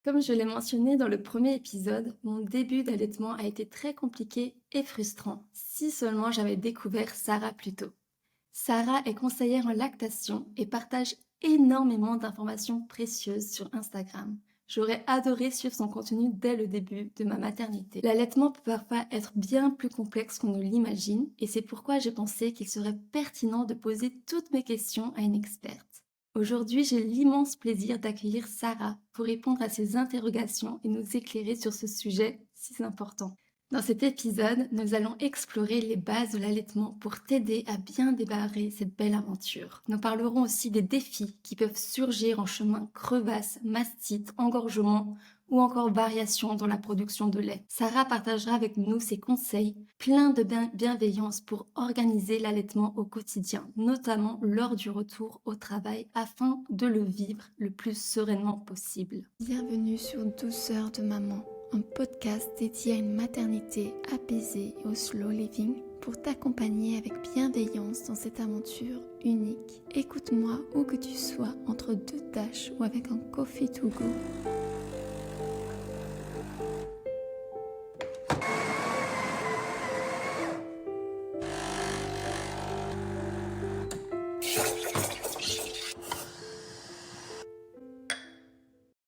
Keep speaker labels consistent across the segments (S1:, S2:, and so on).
S1: Comme je l'ai mentionné dans le premier épisode, mon début d'allaitement a été très compliqué et frustrant. Si seulement j'avais découvert Sarah plus tôt. Sarah est conseillère en lactation et partage énormément d'informations précieuses sur Instagram. J'aurais adoré suivre son contenu dès le début de ma maternité. L'allaitement peut parfois être bien plus complexe qu'on ne l'imagine et c'est pourquoi j'ai pensé qu'il serait pertinent de poser toutes mes questions à une experte. Aujourd'hui, j'ai l'immense plaisir d'accueillir Sarah pour répondre à ses interrogations et nous éclairer sur ce sujet si important. Dans cet épisode, nous allons explorer les bases de l'allaitement pour t'aider à bien démarrer cette belle aventure. Nous parlerons aussi des défis qui peuvent surgir en chemin: crevasses, mastites, engorgements ou encore variations dans la production de lait. Sarah partagera avec nous ses conseils pleins de bienveillance pour organiser l'allaitement au quotidien, notamment lors du retour au travail afin de le vivre le plus sereinement possible. Bienvenue sur Douceur de maman, un podcast dédié à une maternité apaisée et au slow living pour t'accompagner avec bienveillance dans cette aventure unique. Écoute-moi où que tu sois, entre deux tâches ou avec un coffee to go.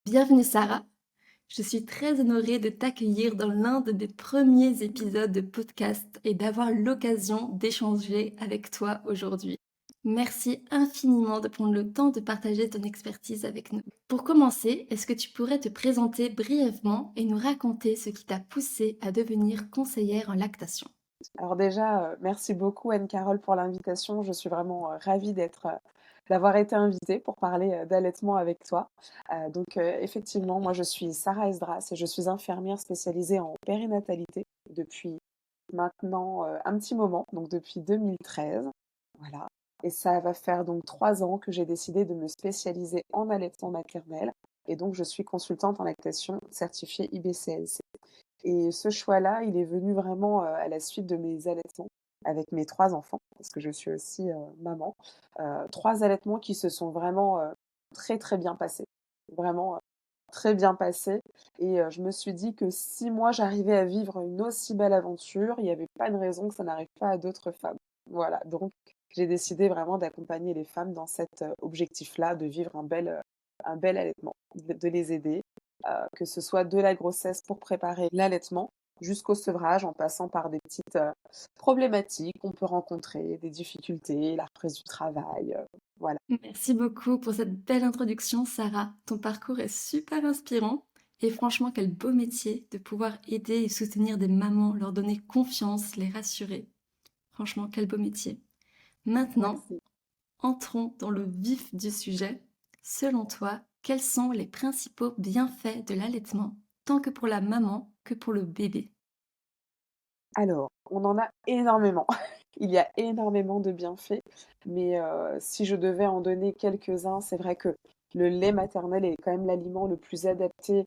S1: Bienvenue Sarah, je suis très honorée de t'accueillir dans l'un de mes premiers épisodes de podcast et d'avoir l'occasion d'échanger avec toi aujourd'hui. Merci infiniment de prendre le temps de partager ton expertise avec nous. Pour commencer, est-ce que tu pourrais te présenter brièvement et nous raconter ce qui t'a poussée à devenir conseillère en lactation?
S2: Alors déjà, merci beaucoup Anne-Carole pour l'invitation. Je suis vraiment, ravie d'avoir été invitée pour parler, d'allaitement avec toi. Effectivement, moi je suis Sarah Esdras et je suis infirmière spécialisée en périnatalité depuis maintenant, un petit moment, donc depuis 2013. Voilà, et ça va faire donc 3 ans que j'ai décidé de me spécialiser en allaitement maternel et donc je suis consultante en lactation certifiée IBCLC. Et ce choix-là, il est venu vraiment, à la suite de mes allaitements avec mes 3 enfants, parce que je suis aussi, maman. 3 allaitements qui se sont vraiment, très, très bien passés. Vraiment, très bien passés, et je me suis dit que si moi j'arrivais à vivre une aussi belle aventure, il n'y avait pas de raison que ça n'arrive pas à d'autres femmes. Voilà, donc j'ai décidé vraiment d'accompagner les femmes dans cet, objectif-là, de vivre un bel allaitement, de les aider, que ce soit de la grossesse pour préparer l'allaitement jusqu'au sevrage, en passant par des petites, problématiques qu'on peut rencontrer, des difficultés, la reprise du travail, voilà.
S1: Merci beaucoup pour cette belle introduction, Sarah. Ton parcours est super inspirant et franchement, quel beau métier de pouvoir aider et soutenir des mamans, leur donner confiance, les rassurer. Franchement, quel beau métier. Maintenant,
S2: Merci.
S1: entrons dans le vif du sujet. Selon toi, quels sont les principaux bienfaits de l'allaitement, tant que pour la maman que pour le bébé?
S2: Alors, on en a énormément. Il y a énormément de bienfaits, mais si je devais en donner quelques-uns, c'est vrai que le lait maternel est quand même l'aliment le plus adapté,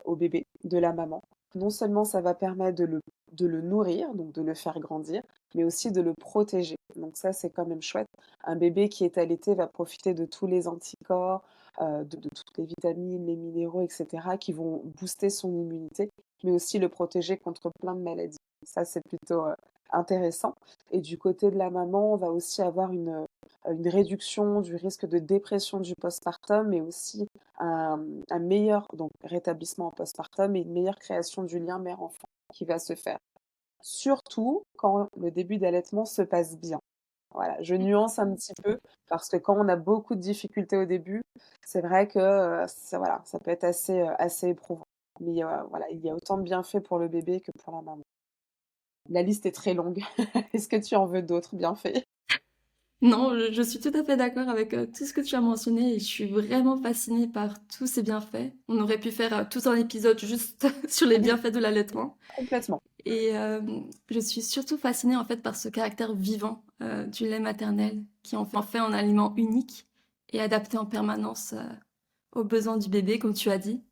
S2: au bébé de la maman. Non seulement ça va permettre de le nourrir, donc de le faire grandir, mais aussi de le protéger. Donc ça, c'est quand même chouette. Un bébé qui est allaité va profiter de tous les anticorps, de toutes les vitamines, les minéraux, et cetera, qui vont booster son immunité, mais aussi le protéger contre plein de maladies. Ça, c'est plutôt, intéressant, et du côté de la maman, on va aussi avoir une réduction du risque de dépression du postpartum, mais aussi un meilleur donc rétablissement en postpartum et une meilleure création du lien mère-enfant qui va se faire. Surtout quand le début d'allaitement se passe bien. Voilà, je nuance un petit peu parce que quand on a beaucoup de difficultés au début, c'est vrai que, ça voilà, ça peut être assez éprouvant. Mais, voilà, il y a autant de bienfaits pour le bébé que pour la maman. La liste est très longue. Est-ce que tu en veux d'autres bienfaits?
S1: Non, je suis tout à fait d'accord avec tout ce que tu as mentionné et je suis vraiment fascinée par tous ces bienfaits. On aurait pu faire tout un épisode juste sur les bienfaits de l'allaitement.
S2: Complètement.
S1: Et je suis surtout fascinée en fait par ce caractère vivant du lait maternel qui en fait un aliment unique et adapté en permanence aux besoins du bébé, comme tu as dit.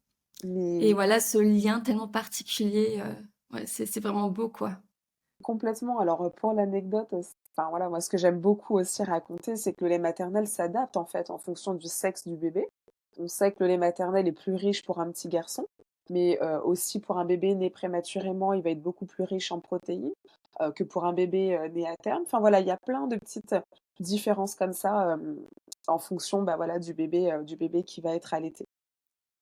S1: Et
S2: Mais
S1: voilà, ce lien tellement particulier, ouais, c'est vraiment beau, quoi.
S2: complètement. Alors, pour l'anecdote, enfin voilà, moi ce que j'aime beaucoup aussi raconter, c'est que le lait maternel s'adapte en fait en fonction du sexe du bébé. On sait que le lait maternel est plus riche pour un petit garçon, mais aussi pour un bébé né prématurément, il va être beaucoup plus riche en protéines, que pour un bébé, né à terme. Enfin voilà, il y a plein de petites différences comme ça, en fonction, bah, voilà, du bébé qui va être allaité.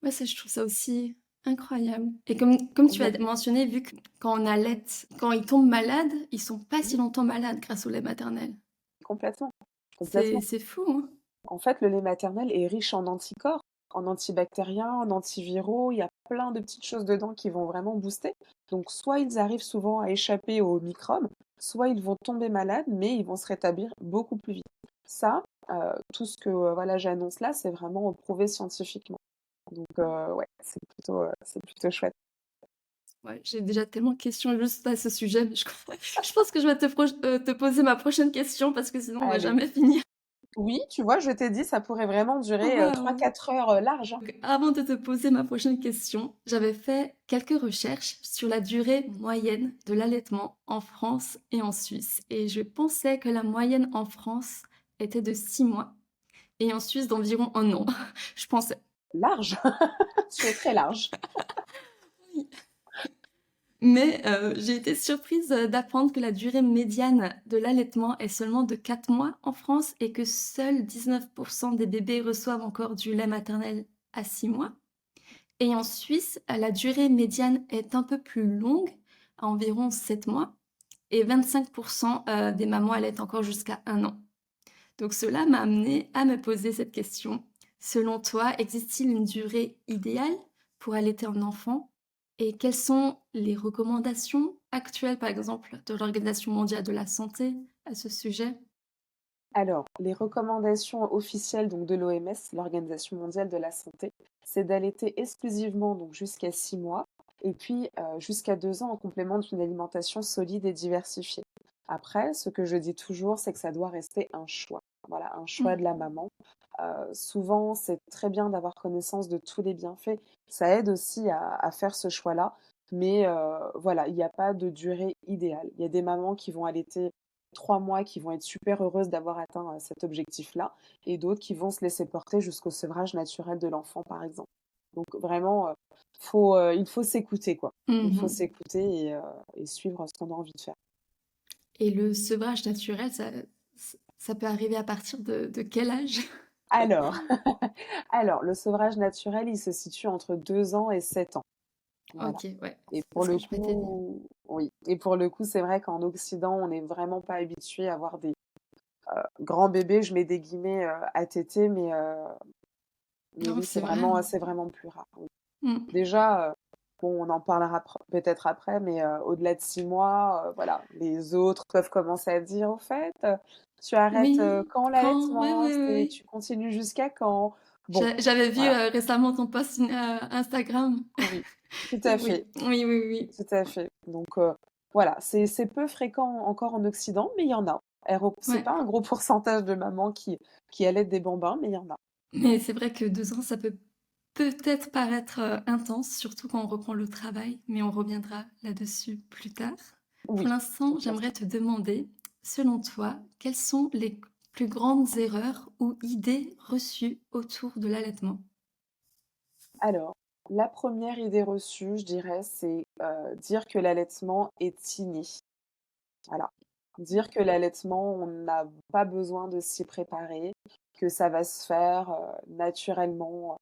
S1: Ouais, ça, je trouve ça aussi incroyable. Et comme tu as
S2: Complètement,
S1: mentionné, vu que quand on allait, quand ils tombent malades, ils sont pas
S2: mmh,
S1: si longtemps malades grâce au lait maternel.
S2: complètement,
S1: C'est
S2: complètement.
S1: c'est fou, hein?
S2: En fait, le lait maternel est riche en anticorps, en antibactériens, en antiviraux. Il y a plein de petites choses dedans qui vont vraiment booster. Donc, soit ils arrivent souvent à échapper aux microbes, soit ils vont tomber malades, mais ils vont se rétablir beaucoup plus vite. Ça, tout ce que voilà, j'annonce là, c'est vraiment prouvé scientifiquement. Donc, ouais, c'est plutôt chouette.
S1: Ouais, j'ai déjà tellement de questions juste à ce sujet, mais je je pense que je vais te poser ma prochaine question parce que sinon on va
S2: Allez.
S1: jamais finir.
S2: Oui, tu vois, je t'ai dit, ça pourrait vraiment durer
S1: Waouh!
S2: 3-4 heures larges, hein.
S1: Donc avant de te poser ma prochaine question, j'avais fait quelques recherches sur la durée moyenne de l'allaitement en France et en Suisse et je pensais que la moyenne en France était de 6 mois et en Suisse d'environ 1 an. Je pensais.
S2: Large. Tu es très large.
S1: Oui. Mais j'ai été surprise, d'apprendre que la durée médiane de l'allaitement est seulement de 4 mois en France et que seuls 19 des bébés reçoivent encore du lait maternel à 6 mois. Et en Suisse, la durée médiane est un peu plus longue, à environ 7 mois, et 25 des mamans allaitent encore jusqu'à 1 an. Donc cela m'a amené à me poser cette question. Selon toi, existe-t-il une durée idéale pour allaiter un enfant? Et quelles sont les recommandations actuelles, par exemple, de l'Organisation mondiale de la santé à ce sujet?
S2: Alors, les recommandations officielles donc de l'OMS, l'Organisation mondiale de la santé, c'est d'allaiter exclusivement donc jusqu'à 6 mois et puis jusqu'à 2 ans en complément d'une alimentation solide et diversifiée. Après, ce que je dis toujours, c'est que ça doit rester un choix. Voilà, un choix
S1: Mmh.
S2: de la maman. Souvent, c'est très bien d'avoir connaissance de tous les bienfaits. Ça aide aussi à faire ce choix-là. Mais voilà, il n'y a pas de durée idéale. Il y a des mamans qui vont allaiter 3 mois, qui vont être super heureuses d'avoir atteint cet objectif-là, et d'autres qui vont se laisser porter jusqu'au sevrage naturel de l'enfant, par exemple. Donc vraiment, il faut s'écouter, quoi. Il faut
S1: Mmh.
S2: s'écouter et suivre ce qu'on a envie de faire.
S1: Et le sevrage naturel, ça peut arriver à partir de quel âge?
S2: Alors, alors, le sevrage naturel, il se situe entre 2 ans et 7 ans. Voilà.
S1: OK, ouais,
S2: Et
S1: c'est
S2: pour
S1: ce que
S2: le
S1: je m'étais dit.
S2: coup, oui. Et pour le coup, c'est vrai qu'en Occident, on n'est vraiment pas habitué à avoir des grands bébés, je mets des guillemets à téter, mais
S1: Non,
S2: oui,
S1: c'est vrai, hein.
S2: c'est vraiment plus rare. Oui.
S1: Mmh.
S2: Déjà, bon, on en parlera peut-être après, mais au-delà de 6 mois, voilà, les autres peuvent commencer à dire: «Au fait, tu arrêtes,
S1: Oui,
S2: quand
S1: quand oui,
S2: l'allaitement?
S1: oui, oui,
S2: C'est
S1: oui.
S2: tu continues jusqu'à quand?» Bon,
S1: J'avais vu,
S2: voilà,
S1: récemment ton post Instagram.
S2: oui, tout à
S1: Oui,
S2: fait,
S1: oui, oui, oui.
S2: tout à fait. Donc voilà, c'est peu fréquent encore en Occident, mais il y en a. C'est
S1: Ouais,
S2: pas un gros pourcentage de mamans qui allaitent des bambins, mais il y en a.
S1: mais c'est vrai que 2 ans, ça peut peut-être paraître, intense, surtout quand on reprend le travail, mais on reviendra là-dessus plus tard. Pour
S2: Oui,
S1: l'instant,
S2: complètement.
S1: j'aimerais te demander, selon toi, quelles sont les plus grandes erreurs ou idées reçues autour de l'allaitement?
S2: Alors, la première idée reçue, je dirais, c'est, dire que l'allaitement est inné. Voilà. Dire que l'allaitement, on n'a pas besoin de s'y préparer, que ça va se faire, naturellement,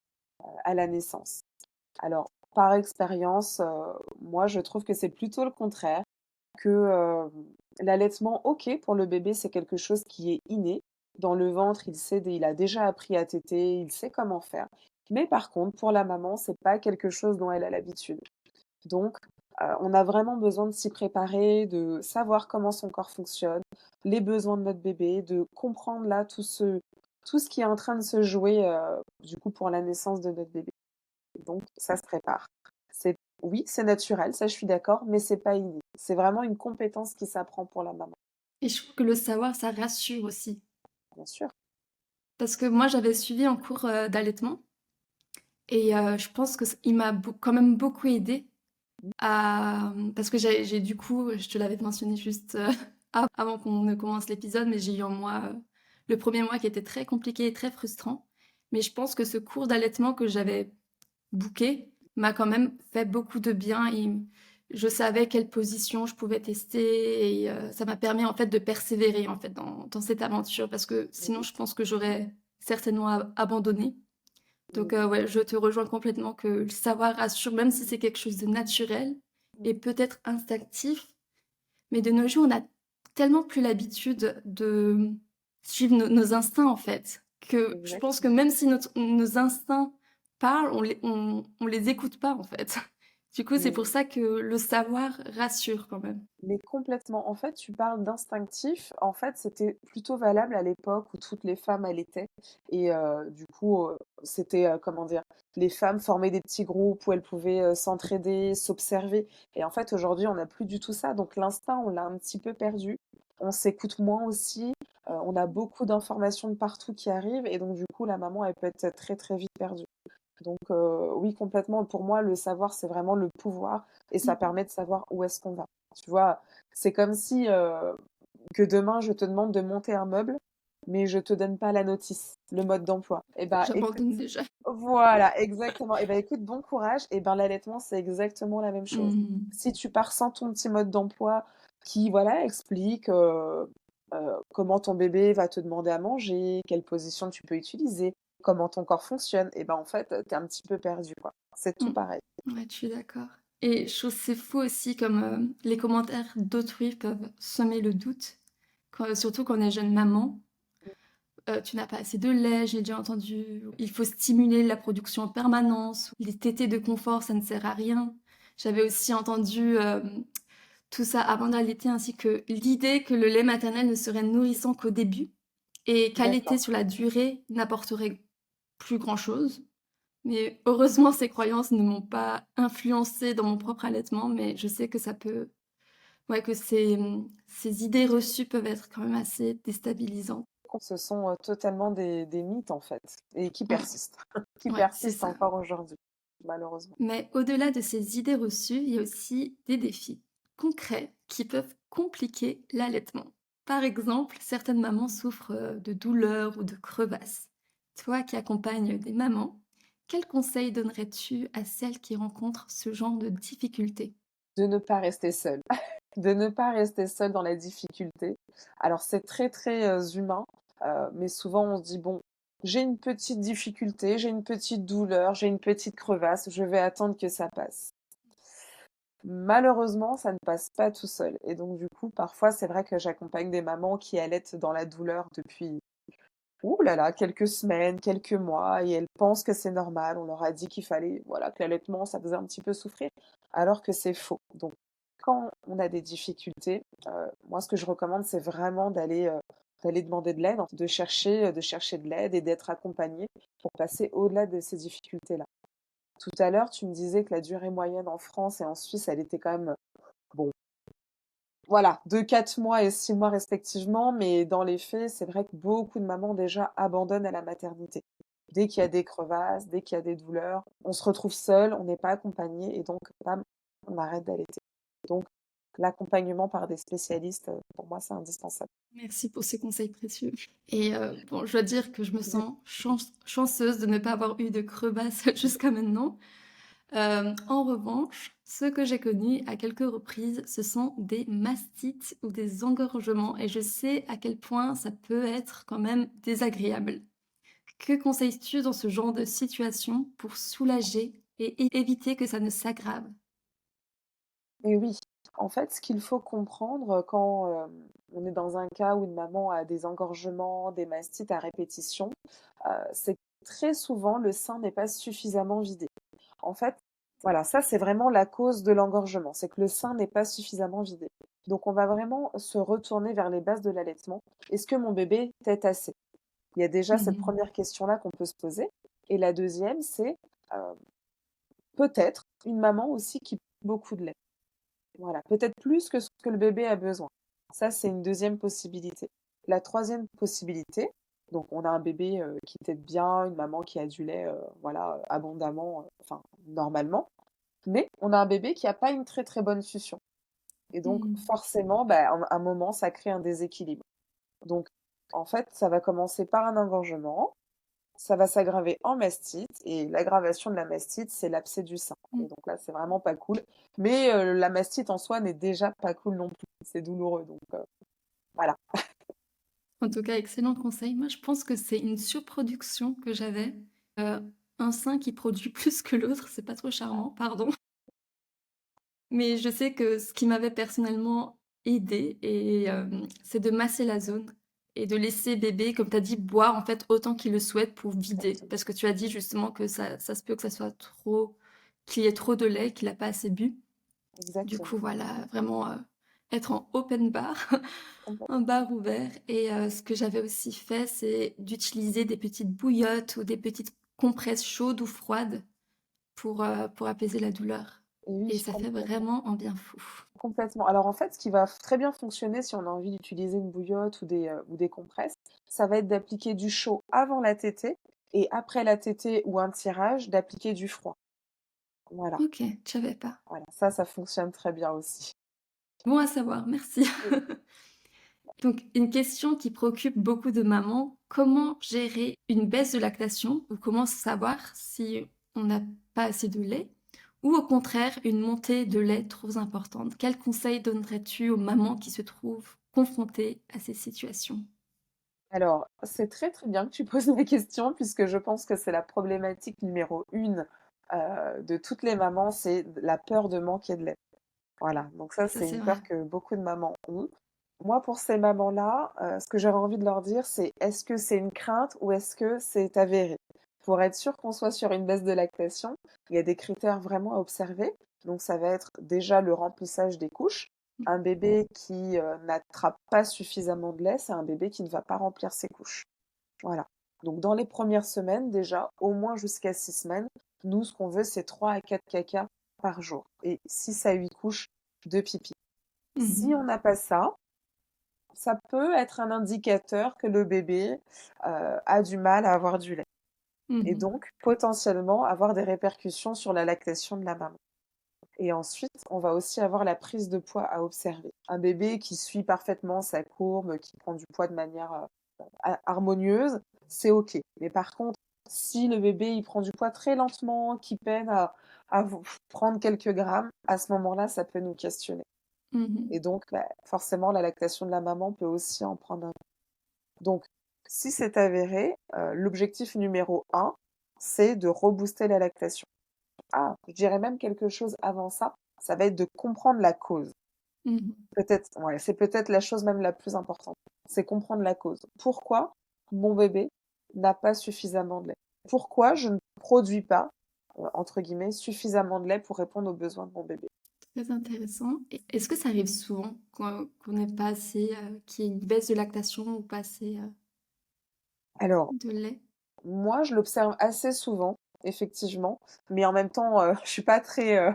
S2: à la naissance. Alors, par expérience, moi, je trouve que c'est plutôt le contraire, que, l'allaitement, OK, pour le bébé, c'est quelque chose qui est inné. Dans le ventre, il a déjà appris à téter, il sait comment faire. Mais par contre, pour la maman, c'est pas quelque chose dont elle a l'habitude. Donc, on a vraiment besoin de s'y préparer, de savoir comment son corps fonctionne, les besoins de notre bébé, de comprendre là tout ce qui est en train de se jouer, du coup pour la naissance de notre bébé. Donc ça se prépare. C'est Oui, c'est naturel, ça je suis d'accord, mais c'est pas inné. C'est vraiment une compétence qui s'apprend pour la maman,
S1: Et je trouve que le savoir, ça rassure aussi.
S2: bien sûr.
S1: Parce que moi, j'avais suivi un cours, d'allaitement et je pense que il m'a quand même beaucoup aidé
S2: Mmh,
S1: parce que j'ai du coup, je te l'avais mentionné juste, avant qu'on ne commence l'épisode, mais j'ai eu un mois, le premier mois qui était très compliqué et très frustrant Mais je pense que ce cours d'allaitement que j'avais booké m'a quand même fait beaucoup de bien et je savais quelle position je pouvais tester et ça m'a permis en fait de persévérer en fait dans cette aventure parce que sinon
S2: Oui,
S1: je pense que j'aurais certainement abandonné. Donc
S2: oui,
S1: ouais, je te rejoins complètement que le savoir rassure, même si c'est quelque chose de naturel et peut-être instinctif, mais de nos jours, on a tellement plus l'habitude de suivre nos instincts, en fait, que je pense que
S2: exactement.
S1: même si nos instincts parlent, on les écoute pas, en fait. Du coup, c'est pour
S2: Mais
S1: ça que le savoir rassure quand même.
S2: Mais complètement. En fait, tu parles d'instinctif. En fait, c'était plutôt valable à l'époque où toutes les femmes allaitaient. Et du coup, c'était, comment dire, les femmes formaient des petits groupes où elles pouvaient s'entraider, s'observer. Et en fait, aujourd'hui, on n'a plus du tout ça. Donc l'instinct, on l'a un petit peu perdu. On s'écoute moins aussi. On a beaucoup d'informations de partout qui arrivent. Et donc, du coup, la maman, elle peut être très, très vite perdue. Donc, oui, complètement. Pour moi, le savoir, c'est vraiment le pouvoir et ça
S1: Mhm.
S2: permet de savoir où est-ce qu'on va. Tu vois, c'est comme si que demain, je te demande de monter un meuble, mais je te donne pas la notice, le mode d'emploi. Eh ben, écoute,
S1: J'abandonne déjà.
S2: voilà, exactement. Eh ben, écoute, bon courage. Eh ben, l'allaitement, c'est exactement la même chose.
S1: Mhm.
S2: Si tu pars sans ton petit mode d'emploi qui, voilà, explique comment ton bébé va te demander à manger, quelle position tu peux utiliser, comment ton corps fonctionne, et ben en fait, t'es un petit peu perdu, quoi. C'est tout
S1: Mm.
S2: pareil.
S1: Ouais, je suis d'accord. Et je trouve que c'est fou aussi comme les commentaires d'autrui peuvent semer le doute, surtout quand on est jeune maman. Tu n'as pas assez de lait, j'ai déjà entendu. Il faut stimuler la production en permanence. Les tétés de confort, ça ne sert à rien. J'avais aussi entendu tout ça avant d'allaiter, ainsi que l'idée que le lait maternel ne serait nourrissant qu'au début et qu'allaiter
S2: D'accord.
S1: sur la durée n'apporterait plus grand-chose. Mais heureusement, ces croyances ne m'ont pas influencée dans mon propre allaitement, mais je sais que ça peut, ouais, que ces idées reçues peuvent être quand même assez déstabilisantes.
S2: Ce sont totalement des mythes, en fait, et qui
S1: Mm.
S2: persistent, qui
S1: Ouais, c'est
S2: persistent
S1: ça.
S2: encore aujourd'hui, malheureusement.
S1: Mais au-delà de ces idées reçues, il y a aussi des défis concrets qui peuvent compliquer l'allaitement. Par exemple, certaines mamans souffrent de douleurs ou de crevasses. Toi qui accompagnes des mamans, quels conseils donnerais-tu à celles qui rencontrent ce genre de difficultés?
S2: De ne pas rester seule, de ne pas rester seule dans la difficulté. Alors c'est très, très, humain, mais souvent on se dit: «Bon, j'ai une petite difficulté, j'ai une petite douleur, j'ai une petite crevasse, je vais attendre que ça passe». Malheureusement, ça ne passe pas tout seul et donc du coup, parfois, c'est vrai que j'accompagne des mamans qui allaitent dans la douleur depuis, ouh là là, quelques semaines, quelques mois et elles pensent que c'est normal. On leur a dit qu'il fallait, voilà, que l'allaitement, ça faisait un petit peu souffrir, alors que c'est faux. Donc, quand on a des difficultés, moi, ce que je recommande, c'est vraiment d'aller demander de l'aide, de chercher de l'aide et d'être accompagné pour passer au-delà de ces difficultés-là. Tout à l'heure, tu me disais que la durée moyenne en France et en Suisse, elle était quand même, bon, voilà, de 4 mois et 6 mois respectivement, mais dans les faits, c'est vrai que beaucoup de mamans déjà abandonnent à la maternité. Dès qu'il y a des crevasses, dès qu'il y a des douleurs, on se retrouve seul, on n'est pas accompagné et donc bam, on arrête d'allaiter. Donc l'accompagnement par des spécialistes, pour moi, c'est indispensable.
S1: Merci pour ces conseils précieux. Et bon, je dois dire que je me sens chanceuse de ne pas avoir eu de crevasse jusqu'à maintenant. En revanche, ce que j'ai connu à quelques reprises, ce sont des mastites ou des engorgements et je sais à quel point ça peut être quand même désagréable. Que conseilles-tu dans ce genre de situation pour soulager et éviter que ça ne s'aggrave?
S2: Et oui, en fait, ce qu'il faut comprendre quand on est dans un cas où une maman a des engorgements, des mastites à répétition, c'est que très souvent le sein n'est pas suffisamment vidé. En fait, voilà, ça c'est vraiment la cause de l'engorgement, c'est que le sein n'est pas suffisamment vidé. Donc on va vraiment se retourner vers les bases de l'allaitement. Est-ce que mon bébé tète assez? Il y a déjà cette
S1: Mhm.
S2: première question-là qu'on peut se poser. Et la deuxième, c'est euh, peut-être une maman aussi qui boit beaucoup de lait. Voilà, peut-être plus que ce que le bébé a besoin. Ça, c'est une deuxième possibilité. La troisième possibilité, donc on a un bébé qui tète bien, une maman qui a du lait, voilà, abondamment, enfin normalement, mais on a un bébé qui a pas une très très bonne succion. Et donc
S1: Mhm.
S2: forcément, bah, à un moment, ça crée un déséquilibre. Donc en fait, ça va commencer par un engorgement. ça va s'aggraver en mastite et l'aggravation de la mastite, c'est l'abcès du sein.
S1: Mmh.
S2: Et donc là, c'est vraiment pas cool. Mais la mastite en soi n'est déjà pas cool non plus. C'est douloureux, donc voilà.
S1: En tout cas, excellent conseil. Moi, je pense que c'est une surproduction que j'avais. Heu, un sein qui produit plus que l'autre, c'est pas trop charmant, pardon. Mais je sais que ce qui m'avait personnellement aidée c'est de masser la zone et de laisser bébé, comme tu as dit, boire, en fait, autant qu'il le souhaite pour vider.
S2: Exactement.
S1: Parce que tu as dit justement que ça se peut que ça soit trop qu'il y ait trop de lait, qu'il a pas assez bu. Du
S2: Exactement.
S1: coup, voilà, vraiment, être en open bar, un
S2: Complètement.
S1: bar ouvert ce que j'avais aussi fait, c'est d'utiliser des petites bouillottes ou des petites compresses chaudes ou froides pour apaiser la douleur
S2: Et
S1: et
S2: oui,
S1: ça fait
S2: complètement.
S1: vraiment un bien fou.
S2: Complètement. Alors en fait, ce qui va très bien fonctionner si on a envie d'utiliser une bouillotte ou des compresses, ça va être d'appliquer du chaud avant la tétée et après la tétée ou un tirage, d'appliquer du froid. Voilà,
S1: OK, je savais pas.
S2: voilà, ça fonctionne très bien aussi.
S1: Bon à savoir, merci.
S2: Oui.
S1: Donc une question qui préoccupe beaucoup de mamans, comment gérer une baisse de lactation ou comment savoir si on n'a pas assez de lait ou au contraire une montée de lait trop importante? Quels conseils donnerais-tu aux mamans qui se trouvent confrontées à ces situations?
S2: Alors, c'est très très bien que tu poses la question puisque je pense que c'est la problématique numéro une de toutes les mamans, c'est la peur de manquer de lait. Voilà, donc ça,
S1: Ça
S2: c'est
S1: c'est
S2: une
S1: vrai.
S2: peur que beaucoup de mamans ont. Moi, pour ces mamans-là, ce que j'aurais envie de leur dire, c'est est-ce que c'est une crainte ou est-ce que c'est avéré? Pour être sûr qu'on soit sur une baisse de lactation, il y a des critères vraiment à observer. Donc, ça va être déjà le remplissage des couches. Un bébé qui n'attrape pas suffisamment de lait, c'est un bébé qui ne va pas remplir ses couches. Voilà. Donc, dans les premières semaines, déjà, au moins jusqu'à 6 semaines, nous, ce qu'on veut, c'est 3 à 4 caca par jour et 6 à 8 couches de pipi. Si on
S1: Mmh.
S2: n'a pas ça, ça peut être un indicateur que le bébé a du mal à avoir du lait et
S1: Mmh.
S2: donc potentiellement avoir des répercussions sur la lactation de la maman. Et ensuite, on va aussi avoir la prise de poids à observer. Un bébé qui suit parfaitement sa courbe, qui prend du poids de manière harmonieuse, c'est OK. Mais par contre, si le bébé il prend du poids très lentement, qui peine à prendre quelques grammes, à ce moment-là, ça peut nous questionner. Et
S1: Mmh.
S2: donc, bah, forcément, la lactation de la maman peut aussi en prendre un. Donc, si c'est avéré, l'objectif numéro un, c'est de rebooster la lactation. Ah, je dirais même quelque chose avant ça va être de comprendre la cause.
S1: Mmh.
S2: Peut-être, ouais, c'est peut-être la chose même la plus importante. C'est comprendre la cause. Pourquoi mon bébé n'a pas suffisamment de lait? Pourquoi je ne produis pas, entre guillemets, suffisamment de lait pour répondre aux besoins de mon bébé?
S1: Très intéressant et est-ce que ça arrive souvent qu'on ait pas assez, qu'il y ait une baisse de lactation ou pas assez,
S2: Alors,
S1: de lait?
S2: moi, je l'observe assez souvent, effectivement, mais en même temps, je suis pas très,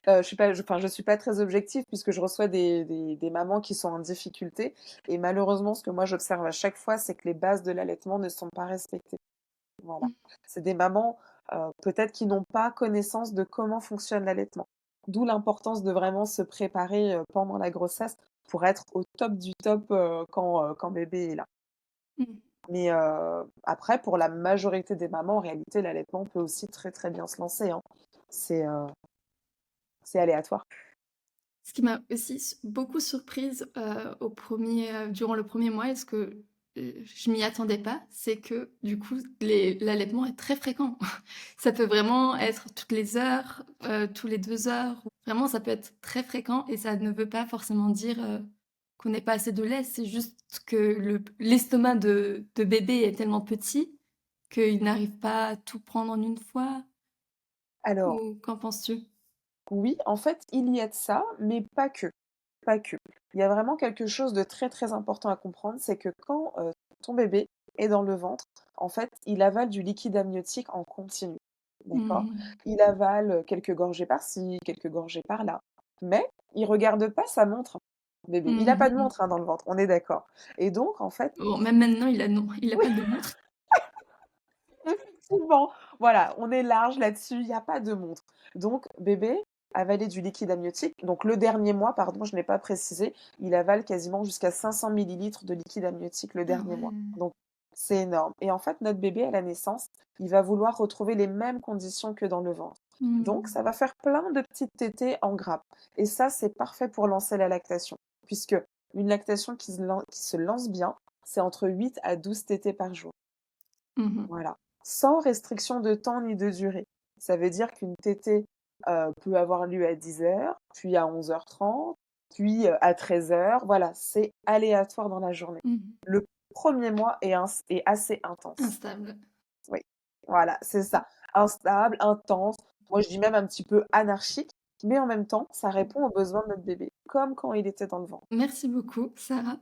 S2: je suis pas très objective puisque je reçois des mamans qui sont en difficulté et malheureusement, ce que moi j'observe à chaque fois, c'est que les bases de l'allaitement ne sont pas respectées. Voilà.
S1: Mmh.
S2: C'est des mamans, peut-être qui n'ont pas connaissance de comment fonctionne l'allaitement. D'où l'importance de vraiment se préparer, pendant la grossesse pour être au top du top, quand bébé est là.
S1: Mmh.
S2: Mais après pour la majorité des mamans, en réalité, l'allaitement peut aussi très, très bien se lancer, hein. C'est, heu, c'est aléatoire.
S1: Ce qui m'a aussi beaucoup surprise, durant le premier mois est ce que, je m'y attendais pas, c'est que du coup l'allaitement est très fréquent. Ça peut vraiment être toutes les heures, tous les 2 heures, vraiment ça peut être très fréquent et ça ne veut pas forcément dire, qu'on n'ait pas assez de lait. C'est juste que l'estomac de bébé est tellement petit qu'il n'arrive pas à tout prendre en une fois
S2: Alors
S1: ou qu'en penses-tu?
S2: oui, en fait, il y a de ça, mais pas que, pas que. Il y a vraiment quelque chose de très, très important à comprendre, c'est que quand, ton bébé est dans le ventre, en fait, il avale du liquide amniotique en continu, d'accord?
S1: Mmh.
S2: Il avale, quelques gorgées par-ci, quelques gorgées par-là, mais il regarde pas sa montre, bébé. Il a pas de
S1: Mmh.
S2: montre, hein, dans le ventre, on est d'accord? Et donc en fait
S1: Bon, même maintenant, il a pas de montre.
S2: effectivement, voilà, on est large là-dessus, il y a pas de montre. Donc bébé avalait du liquide amniotique. Donc le dernier mois, pardon, je n'ai pas précisé, il avale quasiment jusqu'à 500 millilitres de liquide amniotique le
S1: Ah
S2: dernier mois.
S1: ouais.
S2: Donc C'est énorme. Et en fait, notre bébé, à la naissance, il va vouloir retrouver les mêmes conditions que dans le ventre. Donc,
S1: Mmh.
S2: ça va faire plein de petites tétées en grappe. Et ça, c'est parfait pour lancer la lactation. Puisque une lactation qui se lance bien, c'est entre 8 à 12 tétées par jour.
S1: Mmh.
S2: Voilà. Sans restriction de temps ni de durée. Ça veut dire qu'une tétée peut avoir lieu à 10 heures, puis à 11h30, puis à 13 heures. Voilà, c'est aléatoire dans la journée.
S1: Mmh.
S2: Le premier mois est assez intense.
S1: Instable.
S2: Oui, voilà, c'est ça. Instable, intense, moi je dis même un petit peu anarchique, mais en même temps, ça répond aux besoins de notre bébé, comme quand il était dans le ventre.
S1: Merci beaucoup, Sarah.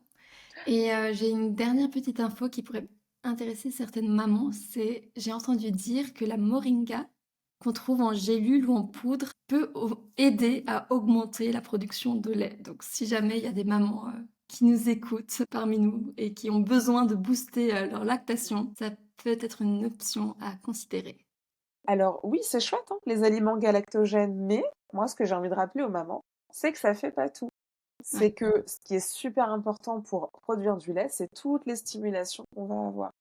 S1: Et j'ai une dernière petite info qui pourrait intéresser certaines mamans, c'est j'ai entendu dire que la moringa qu'on trouve en gélule ou en poudre peut aider à augmenter la production de lait. Donc si jamais il y a des mamans qui nous écoutent parmi nous et qui ont besoin de booster leur lactation, ça peut être une option à considérer.
S2: Alors oui, c'est chouette, hein, les aliments galactogènes, mais moi ce que j'ai envie de rappeler aux mamans, c'est que ça fait pas tout.
S1: Ouais,
S2: C'est que ce qui est super important pour produire du lait, c'est toutes les stimulations qu'on va avoir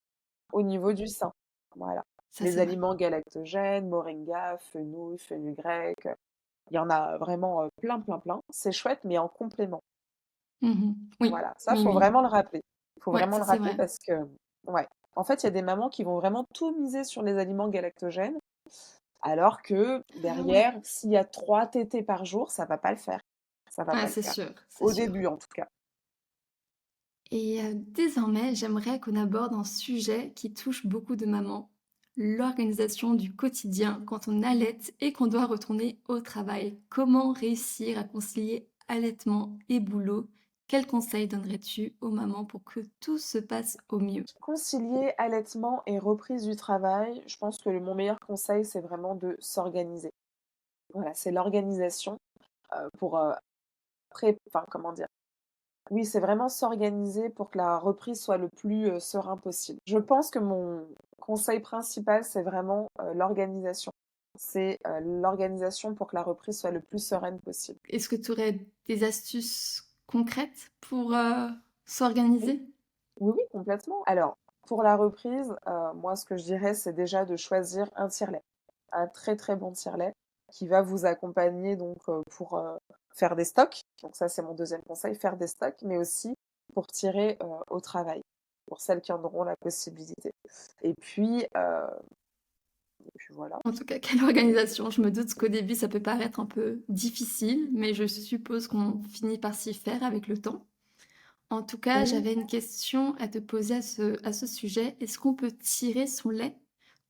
S2: au niveau du sein. Voilà.
S1: ça
S2: Les
S1: c'est vrai.
S2: aliments galactogènes, moringa, fenouil, fenugrec, il y en a vraiment plein, plein, plein. C'est chouette, mais en complément.
S1: Mhm. Oui,
S2: Voilà, ça,
S1: oui,
S2: faut
S1: oui.
S2: vraiment le rappeler. Il faut
S1: Ouais,
S2: vraiment
S1: ça
S2: le
S1: c'est
S2: rappeler
S1: vrai.
S2: parce que, ouais, en fait, il y a des mamans qui vont vraiment tout miser sur les aliments galactogènes, alors que
S1: Ah ouais,
S2: derrière, s'il y a 3 tétées par jour, ça va pas le faire. Ça va
S1: ouais,
S2: pas le
S1: c'est
S2: faire.
S1: sûr, c'est
S2: Au
S1: sûr.
S2: début, en tout cas.
S1: Et désormais, j'aimerais qu'on aborde un sujet qui touche beaucoup de mamans, l'organisation du quotidien quand on allaite et qu'on doit retourner au travail. Comment réussir à concilier allaitement et boulot? Quels conseils donnerais-tu aux mamans pour que tout se passe au mieux?
S2: Concilier allaitement et reprise du travail, je pense que mon meilleur conseil, c'est vraiment de s'organiser. Voilà, c'est l'organisation pour enfin, comment dire? Oui, c'est vraiment s'organiser pour que la reprise soit le plus serein possible. Je pense que mon conseil principal, c'est vraiment l'organisation. C'est l'organisation pour que la reprise soit le plus sereine possible.
S1: Est-ce que tu aurais des astuces concrètes pour
S2: Oui,
S1: s'organiser?
S2: oui, oui, complètement. Alors, pour la reprise, moi, ce que je dirais, c'est déjà de choisir un tire-lait, un très très bon tire-lait qui va vous accompagner donc pour faire des stocks. Donc ça, c'est mon deuxième conseil, faire des stocks, mais aussi pour tirer au travail, pour celles qui en auront la possibilité. Et puis, voilà.
S1: En tout cas, quelle organisation! Je me doute qu'au début, ça peut paraître un peu difficile, mais je suppose qu'on finit par s'y faire avec le temps. En tout cas,
S2: Oui.
S1: j'avais une question à te poser à ce sujet. Est-ce qu'on peut tirer son lait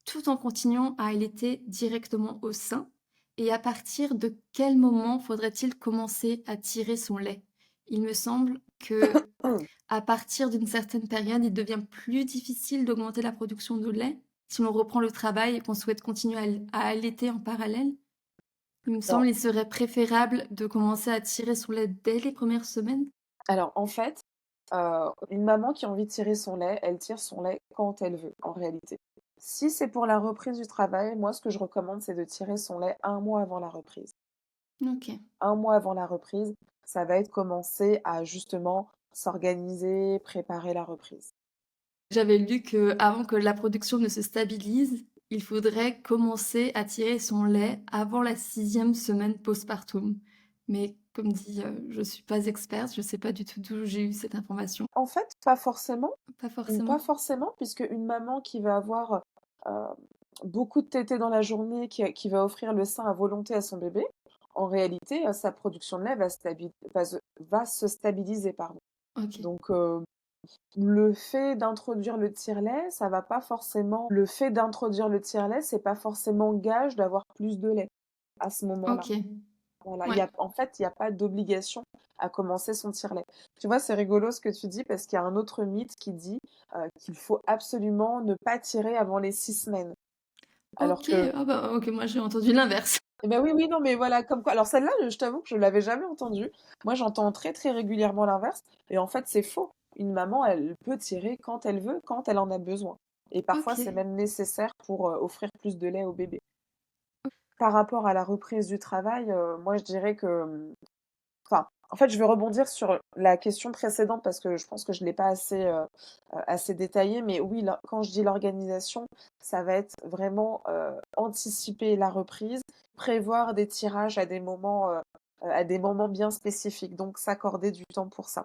S1: tout en continuant à allaiter directement au sein? Et à partir de quel moment faudrait-il commencer à tirer son lait? Il me semble que à partir d'une certaine période, il devient plus difficile d'augmenter la production de lait si l'on reprend le travail et qu'on souhaite continuer à allaiter en parallèle. Il me semble
S2: Non.
S1: qu'il serait préférable de commencer à tirer son lait dès les premières semaines.
S2: Alors, en fait, une maman qui a envie de tirer son lait, elle tire son lait quand elle veut, en réalité. Si c'est pour la reprise du travail, moi, ce que je recommande, c'est de tirer son lait un mois avant la reprise.
S1: Ok.
S2: Un mois avant la reprise, ça va être commencer à justement s'organiser, préparer la reprise.
S1: J'avais lu que avant que la production ne se stabilise, il faudrait commencer à tirer son lait avant la sixième semaine postpartum. Mais comme dit, je suis pas experte, je sais pas du tout d'où j'ai eu cette information.
S2: En fait, pas forcément,
S1: Pas
S2: pas
S1: forcément?
S2: forcément, puisque une maman qui va avoir beaucoup de tétées dans la journée, qui va offrir le sein à volonté à son bébé, en réalité, sa production de lait va se stabiliser, pardon.
S1: OK.
S2: Donc, le fait d'introduire le tire-lait, le fait d'introduire le tire-lait, c'est pas forcément gage d'avoir plus de lait à ce moment-là.
S1: OK.
S2: Voilà,
S1: Ouais.
S2: en fait, il y a pas d'obligation à commencer son tire-lait. Tu vois, c'est rigolo ce que tu dis parce qu'il y a un autre mythe qui dit, qu'il faut absolument ne pas tirer avant les 6 semaines. Alors
S1: OK.
S2: que
S1: Ah bah, OK, moi j'ai entendu l'inverse.
S2: eh ben oui, oui, non, mais voilà, comme quoi alors celle-là, je t'avoue que je l'avais jamais entendue. Moi, j'entends très, très régulièrement l'inverse et en fait, c'est faux. Une maman, elle peut tirer quand elle veut, quand elle en a besoin et parfois, c'est
S1: OK.
S2: même nécessaire pour, offrir plus de lait au bébé. Par rapport à la reprise du travail, moi, je dirais que, enfin, En fait, je veux rebondir sur la question précédente parce que je pense que je ne l'ai pas assez détaillé. Mais oui, quand je dis l'organisation, ça va être vraiment anticiper la reprise, prévoir des tirages à des moments bien spécifiques. Donc, s'accorder du temps pour ça.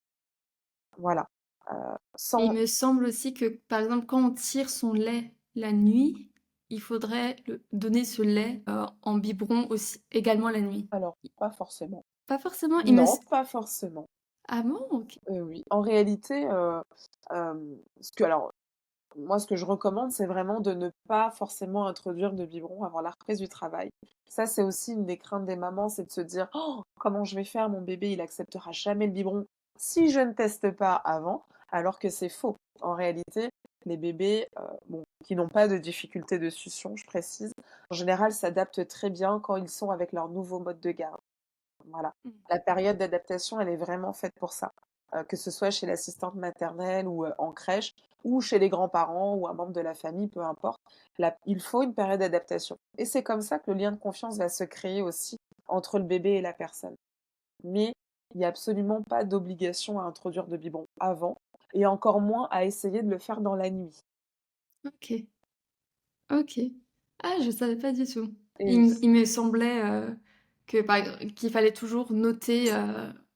S2: Voilà.
S1: Et il
S2: Sans,
S1: me semble aussi que, par exemple, quand on tire son lait la nuit, il faudrait donner ce lait en biberon aussi, également la nuit.
S2: alors, pas forcément.
S1: Pas forcément,
S2: Non, pas forcément.
S1: Ah bon? Ok.
S2: Oui. En réalité, alors, moi, ce que je recommande, c'est vraiment de ne pas forcément introduire de biberon avant la reprise du travail. Ça, c'est aussi une des craintes des mamans, c'est de se dire: «Oh, comment je vais faire? Mon bébé, il acceptera jamais le biberon si je ne teste pas avant», alors que c'est faux. En réalité, les bébés, bon, qui n'ont pas de difficulté de succion, je précise, en général, s'adaptent très bien quand ils sont avec leur nouveau mode de garde. Voilà.
S1: Mm.
S2: La période d'adaptation, elle est vraiment faite pour ça. Que ce soit chez l'assistante maternelle ou en crèche, ou chez les grands-parents ou un membre de la famille, peu importe. Il faut une période d'adaptation. Et c'est comme ça que le lien de confiance va se créer aussi entre le bébé et la personne. Mais il n'y a absolument pas d'obligation à introduire de biberon avant, et encore moins à essayer de le faire dans la nuit.
S1: Ok. Ok. Ah, je savais pas du tout.
S2: Et oui.
S1: Il me semblait qu'il fallait toujours noter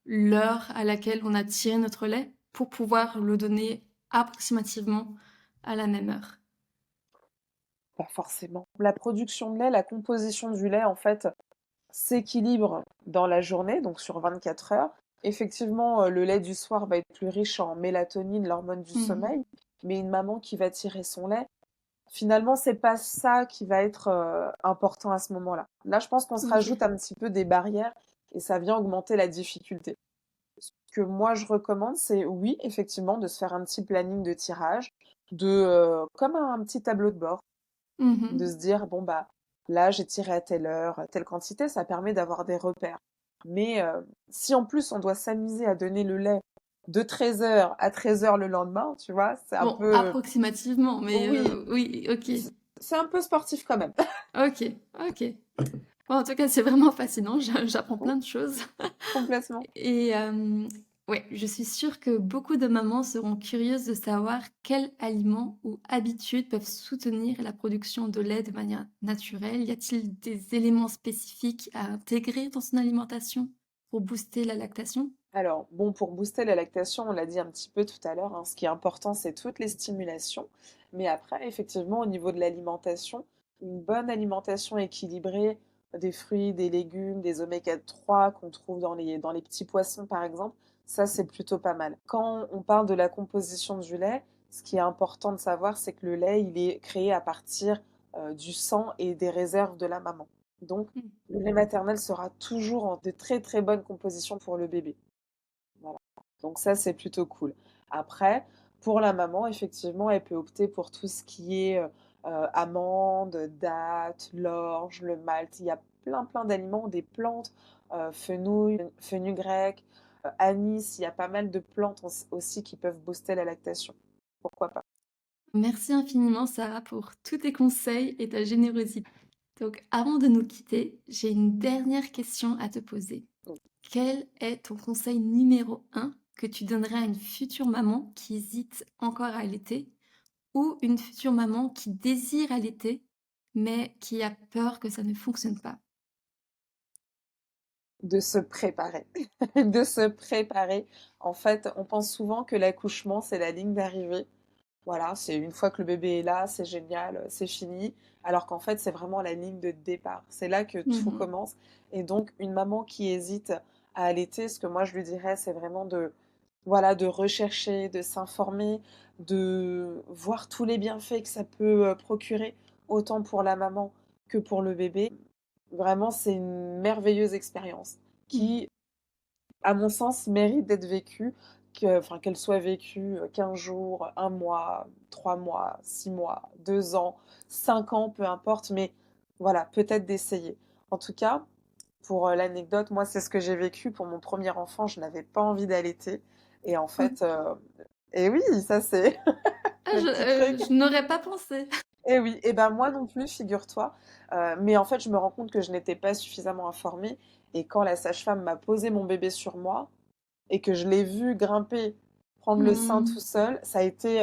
S1: l'heure à laquelle on a tiré notre lait pour pouvoir le donner approximativement à la même heure.
S2: Pas forcément. La production de lait, la composition du lait, en fait, s'équilibre dans la journée, donc sur 24 heures. Effectivement, le lait du soir va être plus riche en mélatonine, l'hormone du
S1: Mhm.
S2: sommeil, mais une maman qui va tirer son lait, finalement, c'est pas ça qui va être important à ce moment-là. Là, je pense qu'on se
S1: Ok.
S2: rajoute un petit peu des barrières et ça vient augmenter la difficulté. Ce que moi je recommande, c'est oui, effectivement, de se faire un petit planning de tirage, comme un petit tableau de bord, de
S1: Mhm.
S2: se dire, bon, bah, là, j'ai tiré à telle heure, telle quantité, ça permet d'avoir des repères. Mais si en plus on doit s'amuser à donner le lait de 13 heures à 13 heures le lendemain, tu vois, c'est un
S1: Bon,
S2: peu...
S1: approximativement, mais
S2: Oui,
S1: oui, ok.
S2: c'est un peu sportif quand même.
S1: Ok, ok. Bon, en tout cas, c'est vraiment fascinant, j'apprends plein de choses.
S2: Complètement.
S1: Et ouais, je suis sûre que beaucoup de mamans seront curieuses de savoir quels aliments ou habitudes peuvent soutenir la production de lait de manière naturelle. Y a-t-il des éléments spécifiques à intégrer dans son alimentation pour booster la lactation?
S2: Alors, bon, pour booster la lactation, on l'a dit un petit peu tout à l'heure, hein, ce qui est important, c'est toutes les stimulations. Mais après, effectivement, au niveau de l'alimentation, une bonne alimentation équilibrée, des fruits, des légumes, des oméga 3 qu'on trouve dans les petits poissons, par exemple, ça, c'est plutôt pas mal. Quand on parle de la composition du lait, ce qui est important de savoir, c'est que le lait, il est créé à partir du sang et des réserves de la maman. Donc,
S1: Mm.
S2: le lait maternel sera toujours en de très très bonnes compositions pour le bébé. Voilà. Donc ça, c'est plutôt cool. Après, pour la maman, effectivement, elle peut opter pour tout ce qui est amandes, dattes, l'orge, le malt. Il y a plein plein d'aliments, des plantes, fenouil, fenugrec, anis. Il y a pas mal de plantes aussi qui peuvent booster la lactation. Pourquoi pas?
S1: Merci infiniment, Sarah, pour tous tes conseils et ta générosité. Donc, avant de nous quitter, j'ai une dernière question à te poser.
S2: Donc,
S1: Quel est ton conseil numéro un que tu donnerais à une future maman qui hésite encore à allaiter ou une future maman qui désire allaiter mais qui a peur que ça ne fonctionne pas?
S2: de se préparer. De se préparer. En fait, on pense souvent que l'accouchement, c'est la ligne d'arrivée. Voilà, c'est une fois que le bébé est là, c'est génial, c'est fini. Alors qu'en fait, c'est vraiment la ligne de départ. C'est là que tout
S1: Mhm.
S2: commence. Et donc, une maman qui hésite à allaiter, ce que moi je lui dirais, c'est vraiment voilà, de rechercher, de s'informer, de voir tous les bienfaits que ça peut procurer, autant pour la maman que pour le bébé. Vraiment, c'est une merveilleuse expérience
S1: Mhm.
S2: qui, à mon sens, mérite d'être vécue, enfin, qu'elle soit vécue 15 jours, un mois, 3 mois, 6 mois, 2 ans, 5 ans, peu importe, mais voilà, peut-être d'essayer. En tout cas, pour l'anecdote, moi, c'est ce que j'ai vécu pour mon premier enfant. Je n'avais pas envie d'allaiter. Et en
S1: Ok.
S2: fait, et oui, ça c'est
S1: Ah,
S2: le petit truc.
S1: je n'aurais pas pensé.
S2: Et oui, et ben moi non plus, figure-toi. Mais en fait, je me rends compte que je n'étais pas suffisamment informée. Et quand la sage-femme m'a posé mon bébé sur moi, et que je l'ai vu grimper, prendre le sein tout
S1: Mmh.
S2: seul, ça a été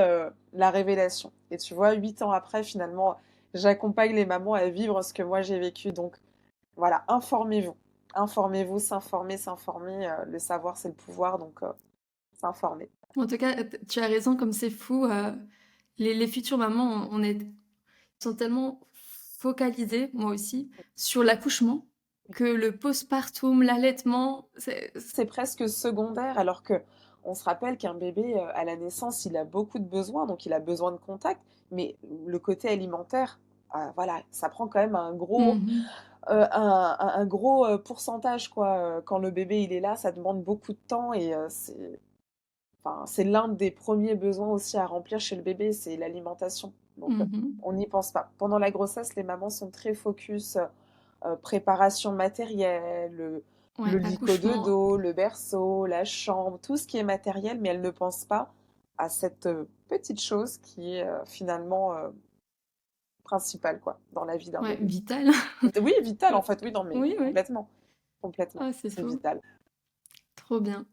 S2: la révélation. Et tu vois, 8 ans après, finalement, j'accompagne les mamans à vivre ce que moi j'ai vécu. Donc voilà, informez-vous. Informez-vous, s'informer. Le savoir, c'est le pouvoir, donc s'informer.
S1: En tout cas, tu as raison, comme c'est fou, les futures mamans, on est sont tellement focalisées, moi aussi, sur l'accouchement, que le postpartum, l'allaitement,
S2: C'est presque secondaire, alors que on se rappelle qu'un bébé, à la naissance, il a beaucoup de besoins, donc il a besoin de contact, mais le côté alimentaire, voilà, ça prend quand même
S1: Mmh.
S2: un gros pourcentage, quoi. Quand le bébé il est là, ça demande beaucoup de temps et enfin, c'est l'un des premiers besoins aussi à remplir chez le bébé, c'est l'alimentation. Donc,
S1: Mmh.
S2: on n'y pense pas. Pendant la grossesse, les mamans sont très focus préparation matérielle, le
S1: Ouais,
S2: lit
S1: accouchement,
S2: cododo, le berceau, la chambre, tout ce qui est matériel, mais elles ne pensent pas à cette petite chose qui est finalement principale, quoi, dans la vie d'un
S1: ouais,
S2: bébé.
S1: vital.
S2: Oui, vital en fait, oui, non, mais
S1: Oui, oui.
S2: complètement, complètement,
S1: Ah, c'est
S2: c'est
S1: fou.
S2: vital.
S1: Trop bien.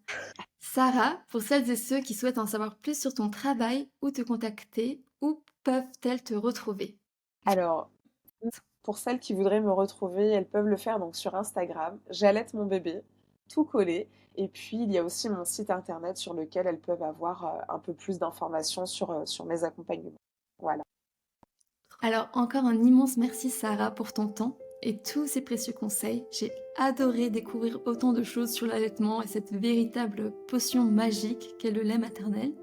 S1: Sarah, pour celles et ceux qui souhaitent en savoir plus sur ton travail ou te contacter, où peuvent-elles te retrouver?
S2: Alors, pour celles qui voudraient me retrouver, elles peuvent le faire donc sur Instagram. J'allaite mon bébé, tout collé. Et puis, il y a aussi mon site internet sur lequel elles peuvent avoir un peu plus d'informations sur mes accompagnements. Voilà.
S1: Alors encore un immense merci Sarah pour ton temps et tous ces précieux conseils. J'ai adoré découvrir autant de choses sur l'allaitement et cette véritable potion magique qu'est le lait maternel.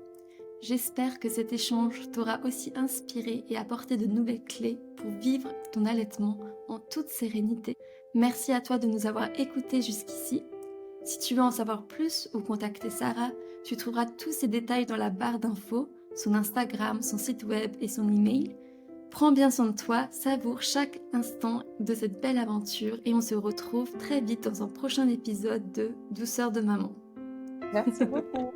S1: J'espère que cet échange t'aura aussi inspiré et apporté de nouvelles clés pour vivre ton allaitement en toute sérénité. Merci à toi de nous avoir écoutés jusqu'ici. Si tu veux en savoir plus ou contacter Sarah, tu trouveras tous ces détails dans la barre d'infos, son Instagram, son site web et son email. Prends bien soin de toi, savoure chaque instant de cette belle aventure et on se retrouve très vite dans un prochain épisode de Douceur de maman.
S2: Merci beaucoup.